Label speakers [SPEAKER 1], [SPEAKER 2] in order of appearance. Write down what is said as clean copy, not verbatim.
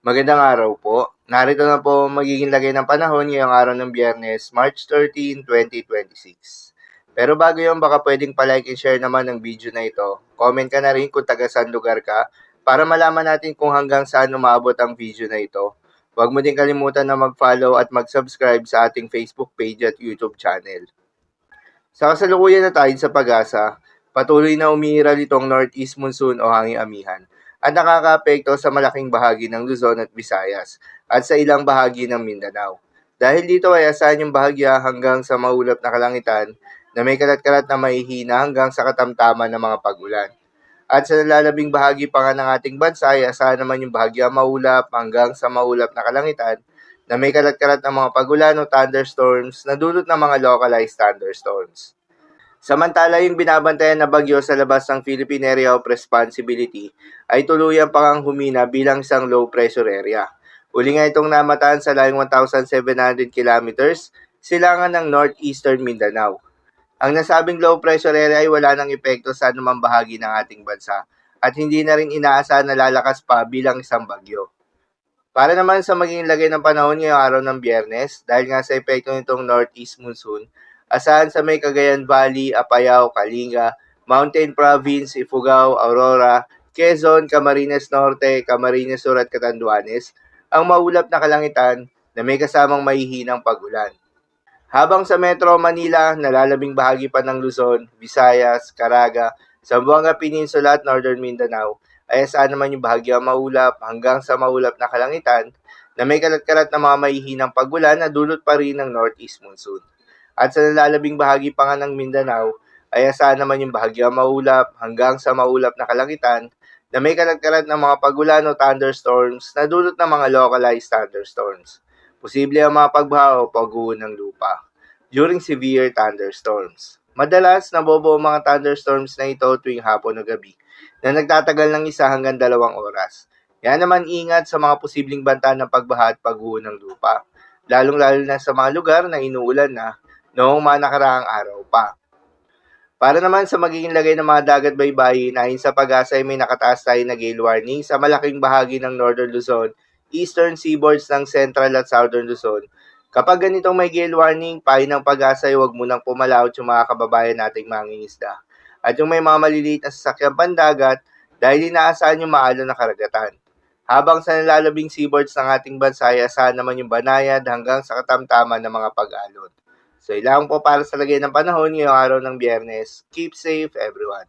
[SPEAKER 1] Magandang araw po. Narito na po ang magiging lagay ng panahon ngayong araw ng Biyernes, March 13, 2026. Pero bago yun, baka pwedeng palike and share naman ng video na ito. Comment ka na rin kung taga saan lugar ka para malaman natin kung hanggang saan umabot ang video na ito. Huwag mo din kalimutan na mag-follow at mag-subscribe sa ating Facebook page at YouTube channel. Sa kasalukuyan na tayo sa pag-asa, patuloy na umiiral itong northeast monsoon o hanging amihan at nakakaapekto sa malaking bahagi ng Luzon at Visayas at sa ilang bahagi ng Mindanao. Dahil dito ay asahan yung bahagya hanggang sa maulap na kalangitan na may kalat-kalat na mahihina hanggang sa katamtaman ng mga pag-ulan. At sa nalalabing bahagi pa nga ng ating bansa ay asahan naman yung bahagya maulap hanggang sa maulap na kalangitan na may kalat-kalat ng mga pag-ulan o thunderstorms na dulot ng mga localized thunderstorms. Samantala, yung binabantayan na bagyo sa labas ng Philippine Area of Responsibility ay tuluyan pang humina bilang isang low pressure area. Uli nga itong namataan sa layong 1,700 kilometers silangan ng northeastern Mindanao. Ang nasabing low pressure area ay wala ng epekto sa anumang bahagi ng ating bansa at hindi na rin inaasahan na lalakas pa bilang isang bagyo. Para naman sa magiging lagay ng panahon ngayong araw ng Biyernes, dahil nga sa epekto nitong northeast monsoon, asahan sa may Cagayan Valley, Apayao, Kalinga, Mountain Province, Ifugao, Aurora, Quezon, Camarines Norte, Camarines Sur at Catanduanes, ang maulap na kalangitan na may kasamang mahihinang pag-ulan. Habang sa Metro Manila, nalalabing bahagi pa ng Luzon, Visayas, Caraga, Zamboanga Peninsula at Northern Mindanao, ay asahan naman yung bahagya maulap hanggang sa maulap na kalangitan na may kalat-kalat na mga mahihinang pag-ulan na dulot pa rin ng northeast monsoon. At sa nalalabing bahagi pa nga ng Mindanao, ay asahan naman yung bahagya maulap hanggang sa maulap na kalangitan na may kalat-kalat na mga pag-ulan o thunderstorms na dulot ng mga localized thunderstorms. Posible ang mga pagbaha o pag-uho ng lupa during severe thunderstorms. Madalas, nabobo ang mga thunderstorms na ito tuwing hapon o gabi na nagtatagal ng 1 hanggang 2 oras. Kaya naman ingat sa mga posibleng banta ng pagbaha at pag-uho ng lupa, lalong-lalo na sa mga lugar na inuulan na noong mga nakaraang araw pa. Para naman sa magiging lagay ng mga dagat baybayin, ayon sa pag-asa ay may nakataas tayo na gale warning sa malaking bahagi ng Northern Luzon, Eastern Seaboards ng Central at Southern Luzon. Kapag ganitong may gale warning, payo ng pag-asa ay huwag munang pumalaot yung mga kababayan nating mangingisda. At yung may mga maliliit na sasakyang pandagat dahil inaasahan yung maalon na karagatan. Habang sa nalalabing seaboards ng ating bansa ay asahan naman yung banayad hanggang sa katamtaman ng mga pag-alon. So ilang po para sa lagay ng panahon ngayong araw ng Biyernes. Keep safe everyone.